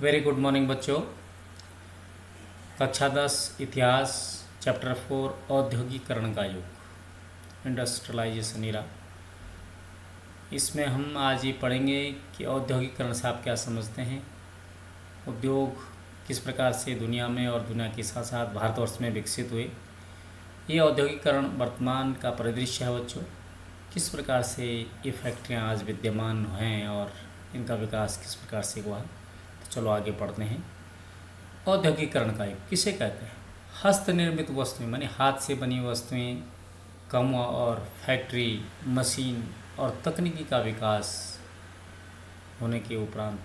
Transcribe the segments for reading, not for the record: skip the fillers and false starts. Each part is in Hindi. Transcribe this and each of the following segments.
वेरी गुड मॉर्निंग बच्चों। कक्षा 10 इतिहास चैप्टर 4 औद्योगिकरण का युग इंडस्ट्रियलाइजेशन इरा। इसमें हम आज ये पढ़ेंगे कि औद्योगिकरण से आप क्या समझते हैं, उद्योग किस प्रकार से दुनिया में और दुनिया के साथ साथ भारतवर्ष में विकसित हुए। ये औद्योगिकरण वर्तमान का परिदृश्य है बच्चों, किस प्रकार से ये फैक्ट्रियाँ आज विद्यमान हैं और इनका विकास किस प्रकार से हुआ। तो चलो आगे पढ़ते हैं। औद्योगिकरण का युग किसे कहते हैं? हस्त निर्मित वस्तुएं माने हाथ से बनी वस्तुएं कम और फैक्ट्री मशीन और तकनीकी का विकास होने के उपरांत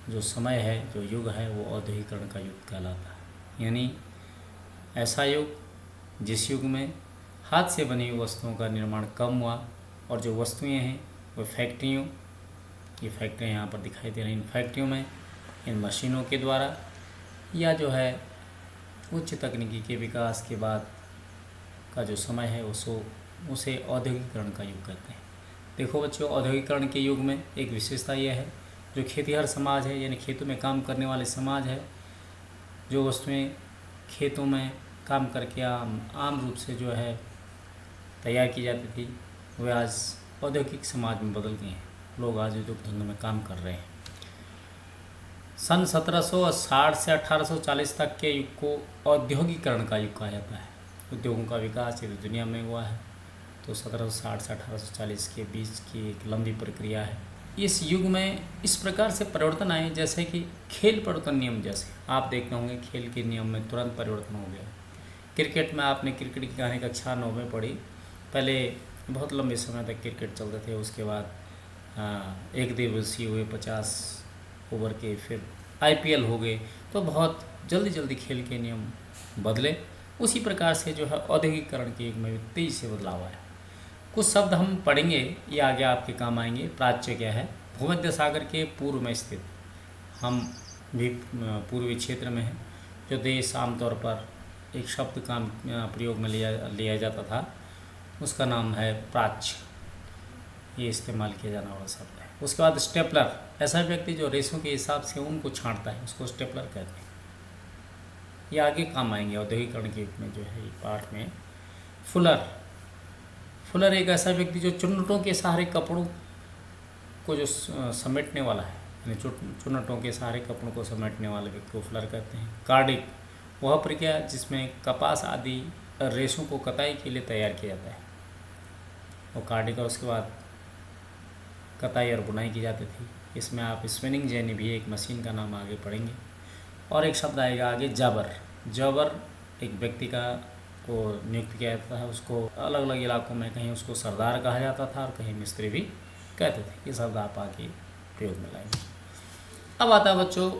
जो समय है, जो युग है, वो औद्योगिकरण का युग कहलाता है। यानी ऐसा युग जिस युग में हाथ से बनी हुई वस्तुओं का निर्माण कम हुआ और जो वस्तुएं हैं वो फैक्ट्रियों, ये फैक्ट्रियाँ यहाँ पर दिखाई दे रही, इन फैक्ट्रियों में इन मशीनों के द्वारा या जो है उच्च तकनीकी के विकास के बाद का जो समय है उसे औद्योगिकरण का युग कहते हैं। देखो बच्चों, औद्योगिकरण के युग में एक विशेषता यह है, जो खेतीहर समाज है यानी खेतों में काम करने वाले समाज है, जो वस्तुएं खेतों में काम करके आम रूप से जो है तैयार की जाती थी, वे आज औद्योगिक समाज में बदल गए हैं। लोग आज उद्योग धंधों में काम कर रहे हैं। सन 1760 से 1840 तक के युग को औद्योगिकरण का युग कहा जाता है। उद्योगों का विकास यदि दुनिया में हुआ है तो 1760 से 1840 के बीच की एक लंबी प्रक्रिया है। इस युग में इस प्रकार से परिवर्तन आए जैसे कि खेल परिवर्तन नियम, जैसे आप देखते होंगे खेल के नियम में तुरंत परिवर्तन हो गया। क्रिकेट में आपने क्रिकेट की कहानी कक्षा 9 में पढ़ी। पहले बहुत लंबे समय तक क्रिकेट चलते थे, उसके बाद एक दिवसीय हुए 50 ओवर के, फिर IPL हो गए, तो बहुत जल्दी खेल के नियम बदले। उसी प्रकार से जो है औद्योगिकरण के युग में तेजी से बदलाव आया। कुछ शब्द हम पढ़ेंगे, ये आगे आपके काम आएंगे। प्राच्य क्या है? भूमध्य सागर के पूर्व में स्थित, हम भी पूर्वी क्षेत्र में हैं। जो देश आमतौर पर एक शब्द का प्रयोग में लिया जाता था, उसका नाम है प्राच्य, ये इस्तेमाल किया जाने वाला शब्द है। उसके बाद स्टेपलर, ऐसा व्यक्ति जो रेशों के हिसाब से उनको छांटता है, उसको स्टेपलर कहते हैं। ये आगे काम आएंगे औद्योगिकरण के युग में जो है पाठ में। फुलर एक ऐसा व्यक्ति जो चुन्नटों के सहारे कपड़ों को जो समेटने वाला है, यानी चुन्नटों के सहारे कपड़ों को समेटने वाले व्यक्ति को फुलर कहते हैं। कार्डिक वह प्रक्रिया जिसमें कपास आदि रेशों को कताई के लिए तैयार किया जाता है, वो कार्डिक। और उसके बाद कताई और बुनाई की जाती थी। इसमें आप स्पिनिंग जेनी भी एक मशीन का नाम आगे पढ़ेंगे। और एक शब्द आएगा आगे जबर एक व्यक्ति का को नियुक्त किया जाता है, उसको अलग अलग इलाकों में कहीं उसको सरदार कहा जाता था और कहीं मिस्त्री भी कहते थे। ये शब्द आप आगे प्रयोग में लाएंगे। अब आता है बच्चों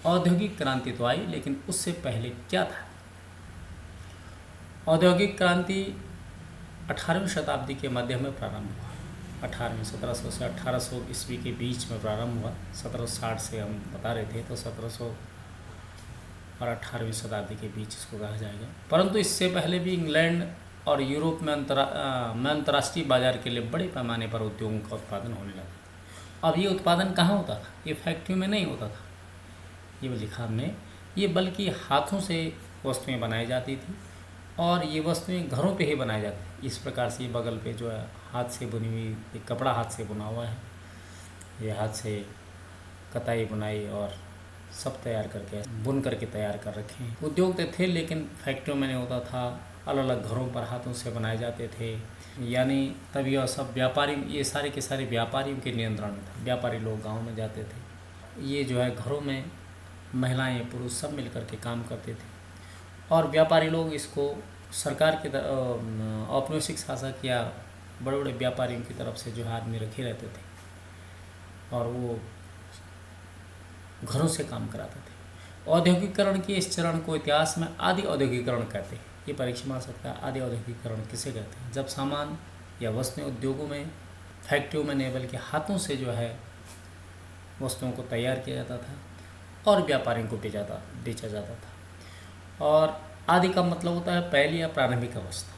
औद्योगिक क्रांति तो आई, लेकिन उससे पहले क्या था? औद्योगिक क्रांति 18वीं शताब्दी के मध्य में प्रारंभ हुआ। 1700 से 1800 ईस्वी के बीच में प्रारंभ हुआ। 1760 से हम बता रहे थे, तो 1700 और 18वीं शताब्दी के बीच इसको कहा जाएगा। परंतु इससे पहले भी इंग्लैंड और यूरोप में अंतर्राष्ट्रीय बाजार के लिए बड़े पैमाने पर उद्योगों का उत्पादन होने लगा। अब ये उत्पादन कहाँ होता था? ये फैक्ट्रियों में नहीं होता था, ये लिखा हमने, ये बल्कि हाथों से वस्तुएं बनाई जाती थी और ये वस्तुएं घरों पे ही बनाई जाती थी। इस प्रकार से ये बगल पे जो है हाथ से बुनी हुई एक कपड़ा हाथ से बुना हुआ है, ये हाथ से कताई बुनाई और सब तैयार करके बुन करके तैयार कर रखे हैं। उद्योग तो थे लेकिन फैक्ट्रियों में नहीं होता था, अलग अलग घरों पर हाथों से बनाए जाते थे। यानी तब यह सब व्यापारी, ये सारे के सारे व्यापारियों के नियंत्रण में था। व्यापारी लोग गाँव में जाते थे, ये जो है घरों में महिलाएं पुरुष सब मिल कर के काम करते थे और व्यापारी लोग इसको सरकार के औपनिवेशिक शासक या बड़े बड़े व्यापारियों की तरफ से जो है आदमी रखे रहते थे और वो घरों से काम कराते थे। औद्योगिकरण के इस चरण को इतिहास में आदि औद्योगिकरण कहते हैं। ये परीक्षा में आ सकता है, आदि औद्योगिकरण किसे कहते हैं? जब सामान या वस्तुएं उद्योगों में, फैक्ट्रियों में नहीं बल्कि हाथों से जो है वस्तुओं को तैयार किया जाता था और व्यापारियों को बेचा जाता था। और आदि का मतलब होता है पहली या प्रारंभिक अवस्था।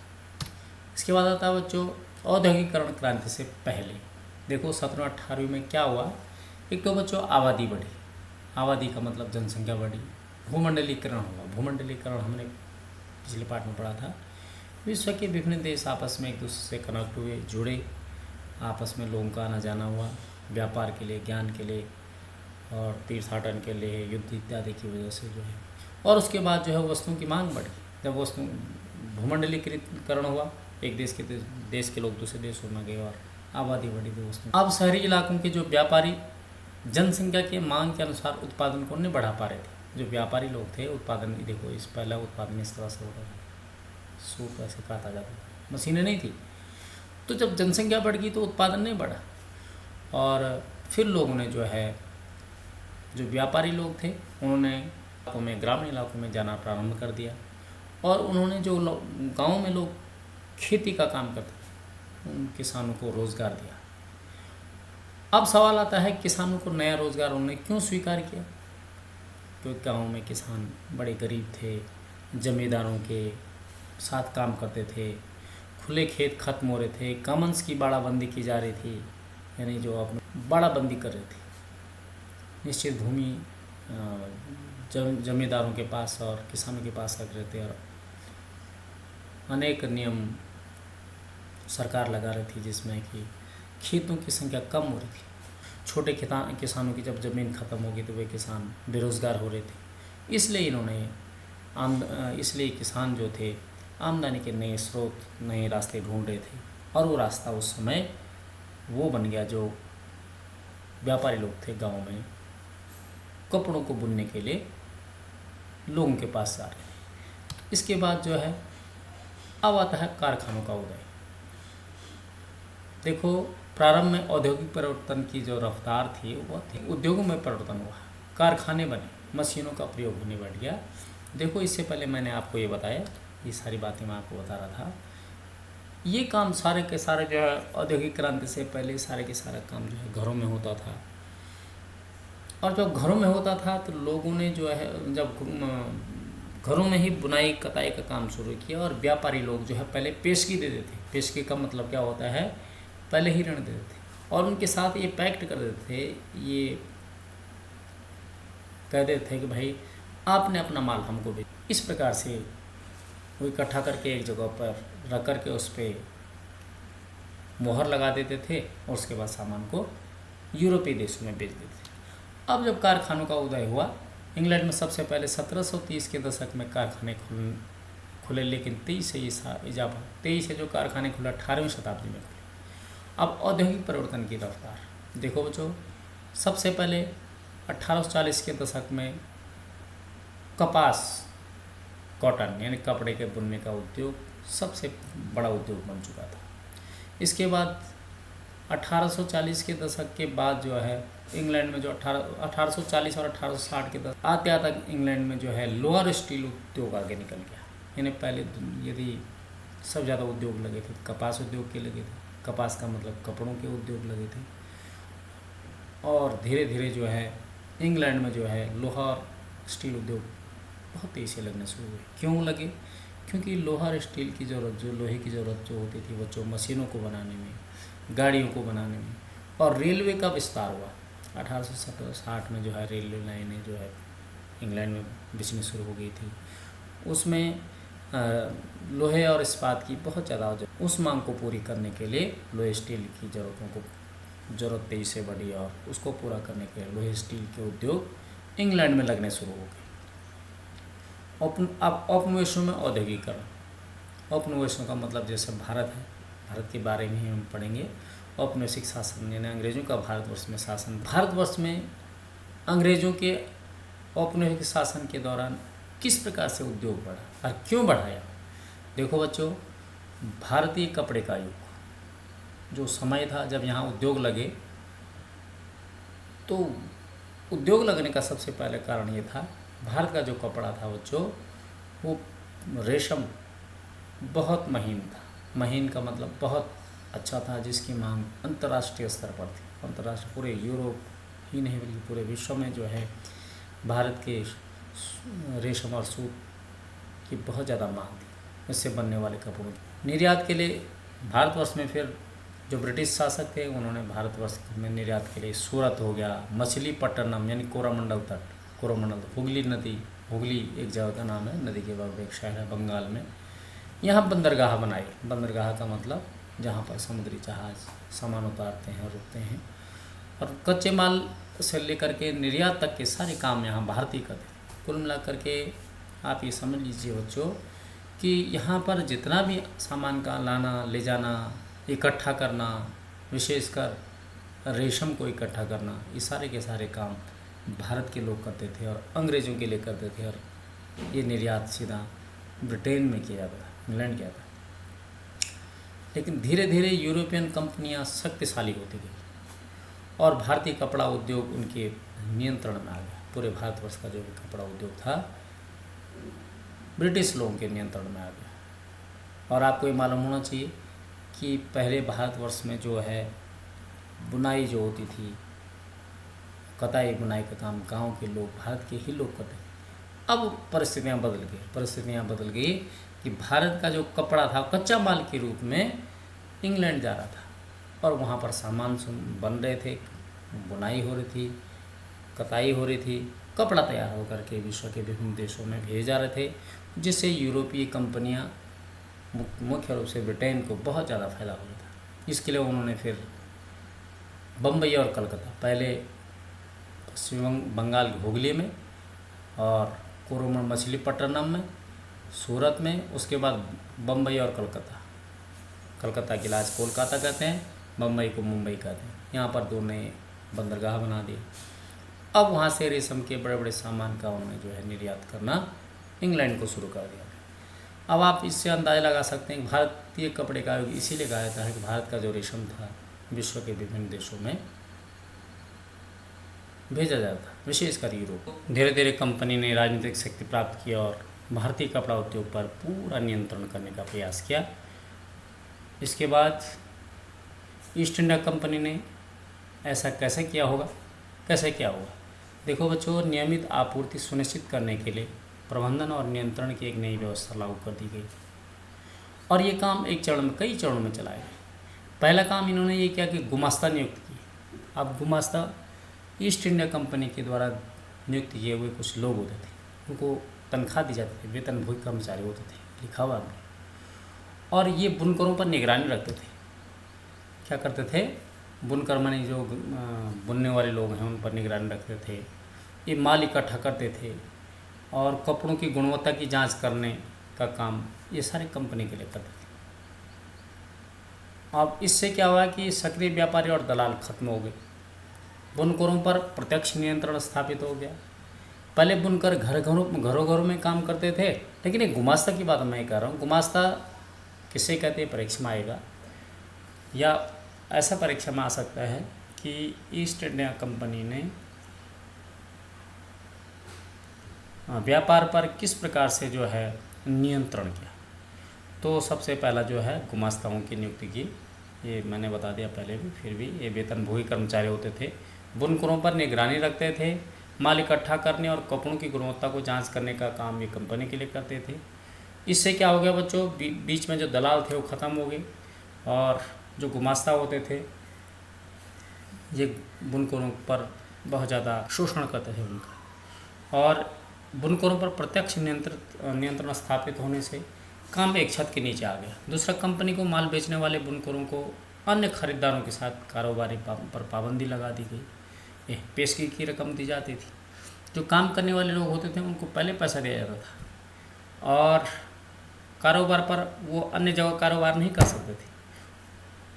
इसके बाद आता है बच्चों औद्योगिकरण क्रांति से पहले। देखो 17वीं 18वीं में क्या हुआ? एक तो बच्चों आबादी बढ़ी, आबादी का मतलब जनसंख्या बढ़ी, भूमंडलीकरण हुआ। भूमंडलीकरण हमने पिछले पार्ट में पढ़ा था। विश्व के विभिन्न देश आपस में एक दूसरे से कनेक्ट हुए, जुड़े, आपस में लोगों का आना जाना हुआ, व्यापार के लिए, ज्ञान के लिए और तीर्थाटन के लिए, युद्ध इत्यादि की वजह से जो है। और उसके बाद जो है वस्तुओं की मांग बढ़ी। जब वस्तु भूमंडलीकरण हुआ, एक देश के लोग दूसरे देशों में गए और आबादी बढ़ी तो वस्तु। अब शहरी इलाकों के जो व्यापारी जनसंख्या के मांग के अनुसार उत्पादन को नहीं बढ़ा पा रहे थे। जो व्यापारी लोग थे, उत्पादन, देखो इस पहला उत्पादन इस तरह से होता था, सूप ऐसे काटा जाता था, मशीनें नहीं थी। तो जब जनसंख्या बढ़ गई तो उत्पादन नहीं बढ़ा, और फिर लोगों ने जो है, जो व्यापारी लोग थे उन्होंने इलाकों में, ग्रामीण इलाकों में जाना प्रारंभ कर दिया, और उन्होंने जो गाँव में लोग खेती का काम करते थे उन किसानों को रोज़गार दिया। अब सवाल आता है, किसानों को नया रोज़गार उन्होंने क्यों स्वीकार किया? क्योंकि गाँव में किसान बड़े गरीब थे, जमींदारों के साथ काम करते थे, खुले खेत खत्म हो रहे थे, कॉमन्स की बाड़ाबंदी की जा रही थी, यानी जो अपने बाड़ाबंदी कर रहे थे, निश्चित भूमि जमींदारों के पास और किसानों के पास रख रहे थे, और अनेक नियम सरकार लगा रही थी जिसमें कि खेतों की संख्या कम हो रही थी। छोटे किसानों की जब ज़मीन ख़त्म हो गई तो वे किसान बेरोज़गार हो रहे थे। इसलिए किसान जो थे आमदनी के नए स्रोत, नए रास्ते ढूंढ रहे थे, और वो रास्ता उस समय वो बन गया जो व्यापारी लोग थे गाँव में कपड़ों को बुनने के लिए लोगों के पास जा रहे थे। इसके बाद जो है अब आता है कारखानों का उदय। देखो, प्रारंभ में औद्योगिक परिवर्तन की जो रफ्तार थी वो थी, उद्योगों में परिवर्तन हुआ, कारखाने बने, मशीनों का प्रयोग होने बढ़ गया। देखो, इससे पहले मैंने आपको ये बताया, ये सारी बातें मैं आपको बता रहा था, ये काम सारे के सारे जो है औद्योगिक क्रांति से पहले सारे के सारा काम जो है घरों में होता था। और जब घरों में होता था तो लोगों ने जो है, जब घरों में ही बुनाई कताई का काम शुरू किया, और व्यापारी लोग जो है पहले पेशगी दे देते। पेशगी का मतलब क्या होता है, पहले ही ऋण दे देते और उनके साथ ये पैक्ट कर देते थे, ये कह देते थे कि भाई आपने अपना माल हमको भेज। इस प्रकार से वो इकट्ठा करके एक जगह पर रख करके उस पर मोहर लगा देते थे, और उसके बाद सामान को यूरोपीय देशों में बेच देते थे। अब जब कारखानों का उदय हुआ, इंग्लैंड में सबसे पहले 1730 के दशक में कारखाने खुले, लेकिन 23 से जो कारखाने खुले 18वीं शताब्दी में खुले। अब औद्योगिक परिवर्तन की रफ्तार देखो बच्चों, सबसे पहले 1840 के दशक में कपास, कॉटन यानी कपड़े के बुनने का उद्योग सबसे बड़ा उद्योग बन चुका था। इसके बाद 1840 के दशक के बाद जो है इंग्लैंड में जो 1840 और 1860 के दशक आते तक इंग्लैंड में जो है लोअर स्टील उद्योग आगे निकल गया। यानी पहले यदि सब ज़्यादा उद्योग लगे थे, कपास उद्योग के लगे थे, कपास का मतलब कपड़ों के उद्योग लगे थे, और धीरे धीरे जो है इंग्लैंड में जो है लोहा और स्टील उद्योग बहुत तेज़ी से लगने शुरू हुए। क्यों लगे? क्योंकि लोहा और स्टील की ज़रूरत, जो लोहे की ज़रूरत जो होती थी बच्चों, मशीनों को बनाने में, गाड़ियों को बनाने में, और रेलवे का विस्तार हुआ। 1860 में जो है रेलवे लाइनें जो है इंग्लैंड में बिछनी शुरू हो गई थी। उसमें लोहे और इस्पात की बहुत ज़्यादा, उस मांग को पूरी करने के लिए लोहे स्टील की ज़रूरत तेज़ी से बढ़ी, और उसको पूरा करने के लिए लोहे स्टील के उद्योग इंग्लैंड में लगने शुरू हो गए। अब औपनिवेशों में औद्योगिकरण। औपनिवेशों का मतलब जैसे भारत है, भारत के बारे में ही हम पढ़ेंगे। औपनिवेशिक शासन यानी अंग्रेज़ों का भारतवर्ष में शासन। भारतवर्ष में अंग्रेज़ों के औपनिवेशिक शासन के दौरान किस प्रकार से उद्योग बढ़ा और क्यों बढ़ाया? देखो बच्चों, भारतीय कपड़े का युग जो समय था जब यहाँ उद्योग लगे, तो उद्योग लगने का सबसे पहले कारण ये था, भारत का जो कपड़ा था बच्चों, वो रेशम बहुत महीन था। महीन का मतलब बहुत अच्छा था, जिसकी मांग अंतर्राष्ट्रीय स्तर पर थी। अंतर्राष्ट्रीय पूरे यूरोप ही नहीं बल्कि पूरे विश्व में जो है भारत के रेशम और सूत की बहुत ज़्यादा मांग थी। इससे बनने वाले कपड़ों की निर्यात के लिए भारतवर्ष में फिर जो ब्रिटिश शासक थे उन्होंने भारतवर्ष में निर्यात के लिए सूरत हो गया, मछलीपट्टनम यानी कोरोमंडल तट, कोरोमंडल हुगली नदी, हुगली एक जगह का नाम है, नदी के बाद एक शहर है बंगाल में, यहाँ बंदरगाह बनाई। बंदरगाह का मतलब जहाँ पर समुद्री जहाज सामान उतारते हैं और रुकते हैं, और कच्चे माल से लेकर के निर्यात तक के सारे काम यहाँ भारतीय करते थे। कुल मिलाकर के आप ये समझ लीजिए बच्चों कि यहाँ पर जितना भी सामान का लाना ले जाना, इकट्ठा करना, विशेषकर रेशम को इकट्ठा करना, ये सारे के सारे काम भारत के लोग करते थे और अंग्रेज़ों के लिए करते थे, और ये निर्यात सीधा ब्रिटेन में किया जाता था, इंग्लैंड किया था। लेकिन धीरे धीरे यूरोपियन कंपनियां शक्तिशाली होती गई और भारतीय कपड़ा उद्योग उनके नियंत्रण में आ गया। पूरे भारतवर्ष का जो भी कपड़ा उद्योग था ब्रिटिश लोगों के नियंत्रण में आ गया। और आपको ये मालूम होना चाहिए कि पहले भारतवर्ष में जो है बुनाई जो होती थी, कताई बुनाई का काम गांव के लोग, भारत के ही लोग करते थे। अब परिस्थितियां बदल गई कि भारत का जो कपड़ा था कच्चा माल के रूप में इंग्लैंड जा रहा था और वहाँ पर सामान बन रहे थे, बुनाई हो रही थी, कताई हो रही थी, कपड़ा तैयार होकर के विश्व के विभिन्न देशों में भेजे जा रहे थे, जिससे यूरोपीय कंपनियां मुख्य रूप से ब्रिटेन को बहुत ज़्यादा फायदा हो रहा था। इसके लिए उन्होंने फिर बम्बई और कलकत्ता, पहले पश्चिम बंगाल की हुगली में और कोरोमंडल मछलीपट्टनम में, सूरत में, उसके बाद बम्बई और कलकत्ता के इलाज कोलकाता कहते हैं, बम्बई को मुंबई कहते हैं, यहाँ पर दो नए बंदरगाह बना दिए। अब वहाँ से रेशम के बड़े बड़े सामान का उन्होंने जो है निर्यात करना इंग्लैंड को शुरू कर दिया। अब आप इससे अंदाज़ा लगा सकते हैं कि भारतीय कपड़े का इसीलिए कहा जाता है कि भारत का जो रेशम था विश्व के विभिन्न देशों में भेजा जाता, विशेषकर यूरोप। धीरे धीरे कंपनी ने राजनीतिक शक्ति प्राप्त की और भारतीय कपड़ा उद्योग पर पूरा नियंत्रण करने का प्रयास किया। इसके बाद ईस्ट इंडिया कंपनी ने ऐसा कैसे किया होगा? देखो बच्चों, नियमित आपूर्ति सुनिश्चित करने के लिए प्रबंधन और नियंत्रण की एक नई व्यवस्था लागू कर दी गई और ये काम कई चरणों में चलाया गया। पहला काम इन्होंने ये किया कि गुमास्ता नियुक्त किए। अब गुमास्ता ईस्ट इंडिया कंपनी के द्वारा नियुक्त किए हुए कुछ लोग होते थे, उनको तनख्वाह दी जाती थी, वेतनभोगी कर्मचारी होते थे, लिखा हुआ है। और ये बुनकरों पर निगरानी रखते थे। क्या करते थे? बुनकर माने जो बुनने वाले लोग हैं उन पर निगरानी रखते थे। ये माल इकट्ठा करते थे और कपड़ों की गुणवत्ता की जांच करने का काम ये सारे कंपनी के लिए करते थे। अब इससे क्या हुआ कि सक्रिय व्यापारी और दलाल खत्म हो गए, बुनकरों पर प्रत्यक्ष नियंत्रण स्थापित हो गया। पहले बुनकर घरों में काम करते थे, लेकिन ये गुमास्ता की बात मैं कर रहा हूँ। गुमास्ता किसे कहते हैं परीक्षा में आएगा, या ऐसा परीक्षा में आ सकता है कि ईस्ट इंडिया कंपनी ने व्यापार पर किस प्रकार से जो है नियंत्रण किया। तो सबसे पहला जो है गुमास्ताओं की नियुक्ति की, ये मैंने बता दिया पहले भी, फिर भी ये वेतनभोगी कर्मचारी होते थे, बुनकरों पर निगरानी रखते थे, माल इकट्ठा करने और कपड़ों की गुणवत्ता को जांच करने का काम ये कंपनी के लिए करते थे। इससे क्या हो गया बच्चों, बीच में जो दलाल थे वो ख़त्म हो गए और जो गुमास्ता होते थे ये बुनकरों पर बहुत ज़्यादा शोषण करते थे उनका, और बुनकरों पर प्रत्यक्ष नियंत्रण स्थापित होने से काम एक छत के नीचे आ गया। दूसरा, कंपनी को माल बेचने वाले बुनकरों को अन्य खरीदारों के साथ कारोबारी पर पाबंदी लगा दी गई। पेशगी की रकम दी जाती थी। जो काम करने वाले लोग होते थे उनको पहले पैसा दिया जाता था और कारोबार पर वो अन्य जगह कारोबार नहीं कर सकते थे।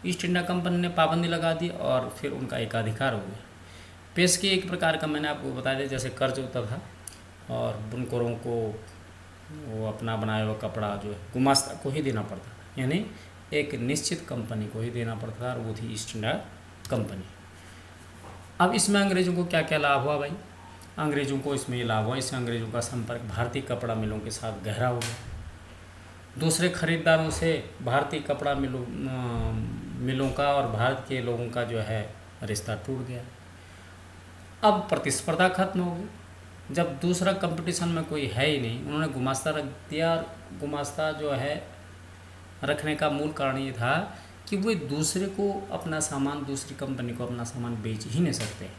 ईस्ट इंडिया कंपनी ने पाबंदी लगा दी और फिर उनका एकाधिकार हो गया। पेशगी एक प्रकार का, मैंने आपको बता दिया, जैसे कर्ज होता था और बुनकरों को वो अपना बनाया हुआ कपड़ा जो है गुमास्ता को ही देना पड़ता था, यानी एक निश्चित कंपनी को ही देना पड़ता था और वो थी ईस्ट इंडिया कंपनी। अब इसमें अंग्रेज़ों को क्या क्या लाभ हुआ भाई? अंग्रेज़ों को इसमें ये लाभ हुआ, इससे अंग्रेज़ों का संपर्क भारतीय कपड़ा मिलों के साथ गहरा हो गया। दूसरे खरीदारों से भारतीय कपड़ा मिलों का और भारत के लोगों का जो है रिश्ता टूट गया। अब प्रतिस्पर्धा खत्म हो गई। जब दूसरा कंपटीशन में कोई है ही नहीं, उन्होंने गुमास्ता रख दिया। और गुमास्ता जो है रखने का मूल कारण ये था कि वे दूसरे को अपना सामान, दूसरी कंपनी को अपना सामान बेच ही नहीं सकते।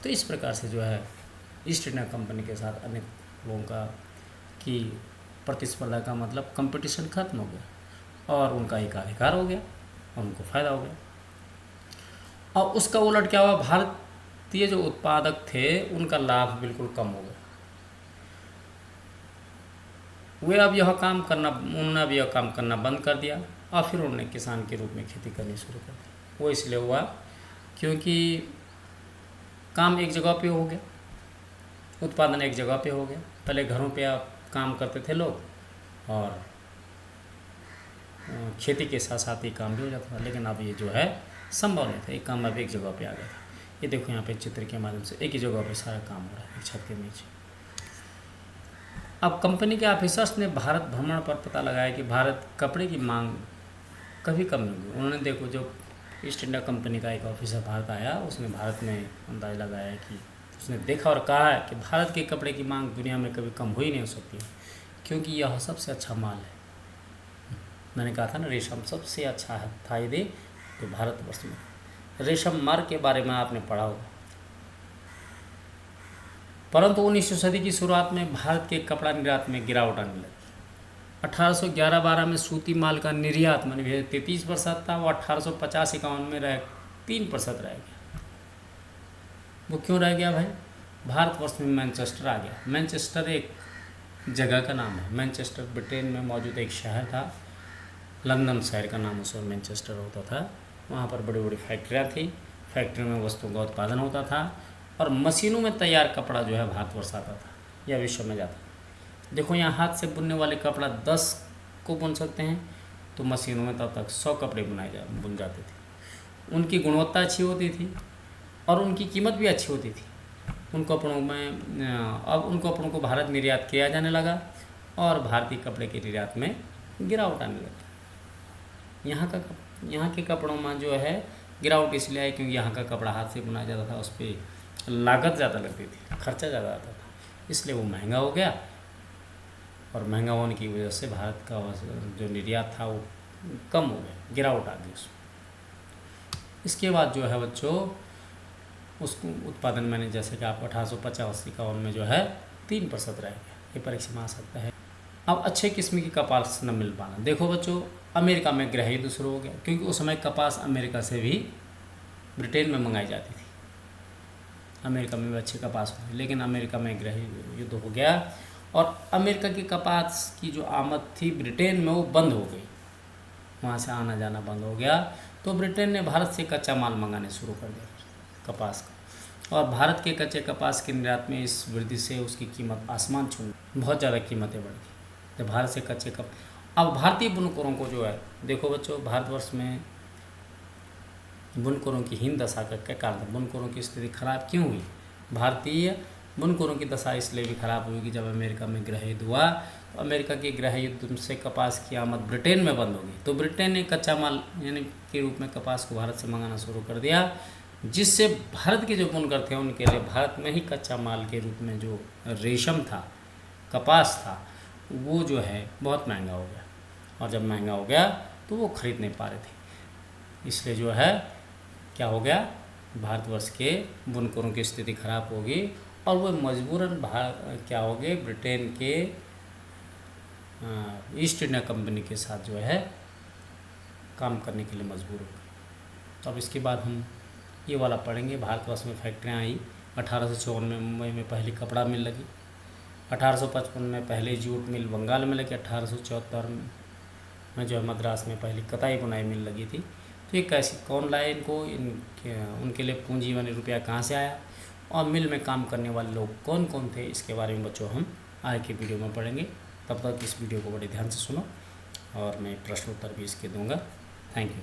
तो इस प्रकार से जो है ईस्ट इंडिया कंपनी के साथ अनेक लोगों का की प्रतिस्पर्धा का मतलब कंपटीशन खत्म हो गया और उनका एकाधिकार हो गया और उनको फ़ायदा हो गया। और उसका उलट क्या हुआ, भारतीय जो उत्पादक थे उनका लाभ बिल्कुल कम हो गया। वे अब यह काम करना उन्होंने अब यह काम करना बंद कर दिया और फिर उन्होंने किसान के रूप में खेती करनी शुरू कर दी। वो इसलिए हुआ क्योंकि काम एक जगह पे हो गया, उत्पादन एक जगह पे हो गया। पहले घरों पे आप काम करते थे लोग और खेती के साथ साथ ही काम भी हो जाता था, लेकिन अब ये जो है संभव नहीं था। एक काम अब एक जगह पे आ गया था। ये देखो यहाँ पे चित्र के माध्यम से एक ही जगह पे सारा काम हो रहा है, एक छत के नीचे। अब कंपनी के ऑफिसर्स ने भारत भ्रमण पर पता लगाया कि भारत कपड़े की मांग कभी कम नहीं हुई। उन्होंने देखो, जो ईस्ट इंडिया कंपनी का एक ऑफिसर भारत आया, उसने भारत में अंदाज़ा लगाया कि उसने देखा और कहा है कि भारत के कपड़े की मांग दुनिया में कभी कम हो ही नहीं हो सकती, क्योंकि यह सबसे अच्छा माल है। मैंने कहा था ना, रेशम सबसे अच्छा है था यदि तो भारतवर्ष में। रेशम मार्ग के बारे में आपने पढ़ा होगा। परंतु 19वीं सदी की शुरुआत में भारत के कपड़ा निर्यात में गिरावट आने लगी। 1811-12 में सूती माल का निर्यात मान 33% था, वो 1850-51 में 3% रह गया। वो क्यों रह गया भाई? भारतवर्ष में मैनचेस्टर आ गया। मैनचेस्टर एक जगह का नाम है। मैनचेस्टर ब्रिटेन में मौजूद एक शहर था। लंदन शहर का नाम उस वक्त मैनचेस्टर होता था। वहाँ पर बड़ी बड़ी फैक्ट्रियाँ थी। फैक्ट्री में वस्तुओं का उत्पादन होता था और मशीनों में तैयार कपड़ा जो है भारतवर्ष आता था या विश्व में जाता था। देखो, यहाँ हाथ से बुनने वाले कपड़ा 10 को बुन सकते हैं, तो मशीनों में तब तक 100 कपड़े बुन जाते थे। उनकी गुणवत्ता अच्छी होती थी और उनकी कीमत भी अच्छी होती थी। उन कपड़ों में अब उन कपड़ों को भारत निर्यात किया जाने लगा और भारतीय कपड़े के निर्यात में गिरावट आने लगी। यहाँ के कपड़ों में जो है गिरावट इसलिए आई क्योंकि यहाँ का कपड़ा हाथ से बुना जाता था, उस पर लागत ज़्यादा लगती थी, खर्चा ज़्यादा आता था, इसलिए वो महंगा हो गया। और महंगा होने की वजह से भारत का जो निर्यात था वो कम हो गया, गिरावट आ गई उसमें। इसके बाद जो है बच्चों, उसको उत्पादन मैंने जैसे कि आप 1850-51 में जो है 3% रह गया। ये परीक्षा में आ सकता है। अब अच्छे किस्म की कपास न मिल पाना। देखो बच्चों, अमेरिका में गृह युद्ध शुरू हो गया, क्योंकि उस समय कपास अमेरिका से भी ब्रिटेन में मंगाई जाती थी। अमेरिका में भी अच्छी कपास होती, लेकिन अमेरिका में गृह युद्ध हो गया और अमेरिका की कपास की जो आमद थी ब्रिटेन में वो बंद हो गई, वहाँ से आना जाना बंद हो गया। तो ब्रिटेन ने भारत से कच्चा माल मंगाने शुरू कर दिया कपास का, और भारत के कच्चे कपास के निर्यात में इस वृद्धि से उसकी कीमत आसमान छू, बहुत ज़्यादा कीमतें बढ़ गई। तो भारत से कच्चे अब भारतीय बुनकरों को जो है, देखो बच्चों, भारतवर्ष में बुनकरों की हीन दशा का क्या कारण, बुनकरों की स्थिति खराब क्यों हुई? भारतीय बुनकरों की दशा इसलिए भी खराब हुई कि जब अमेरिका में गृह युद्ध हुआ, तो अमेरिका के गृह युद्ध से कपास की आमद ब्रिटेन में बंद हो गई। तो ब्रिटेन ने कच्चा माल यानी के रूप में कपास को भारत से मंगाना शुरू कर दिया, जिससे भारत के जो बुनकर थे उनके लिए भारत में ही कच्चा माल के रूप में जो रेशम था, कपास था, वो जो है बहुत महंगा हो गया। और जब महंगा हो गया तो वो खरीद नहीं पा रहे थे, इसलिए जो है क्या हो गया, भारतवर्ष के बुनकरों की स्थिति खराब होगी और वो मजबूरन क्या हो गए, ब्रिटेन के ईस्ट इंडिया कंपनी के साथ जो है काम करने के लिए मजबूर हो गए। तो अब इसके बाद हम ये वाला पढ़ेंगे। भारतवर्ष में फैक्ट्रियाँ आई। 1854 में मुंबई में पहली कपड़ा मिल लगी। 1855 में पहले जूट मिल बंगाल में लगी। 1874 में जो है मद्रास में पहली कताई बुनाई मिल लगी थी। तो ये कैसे, कौन लाए इनको, उनके लिए पूंजी यानी रुपया कहाँ से आया और मिल में काम करने वाले लोग कौन कौन थे, इसके बारे में बच्चों हम आगे के वीडियो में पढ़ेंगे। तब तक इस वीडियो को बड़े ध्यान से सुनो और मैं प्रश्न उत्तर भी इसके दूंगा। Thank you.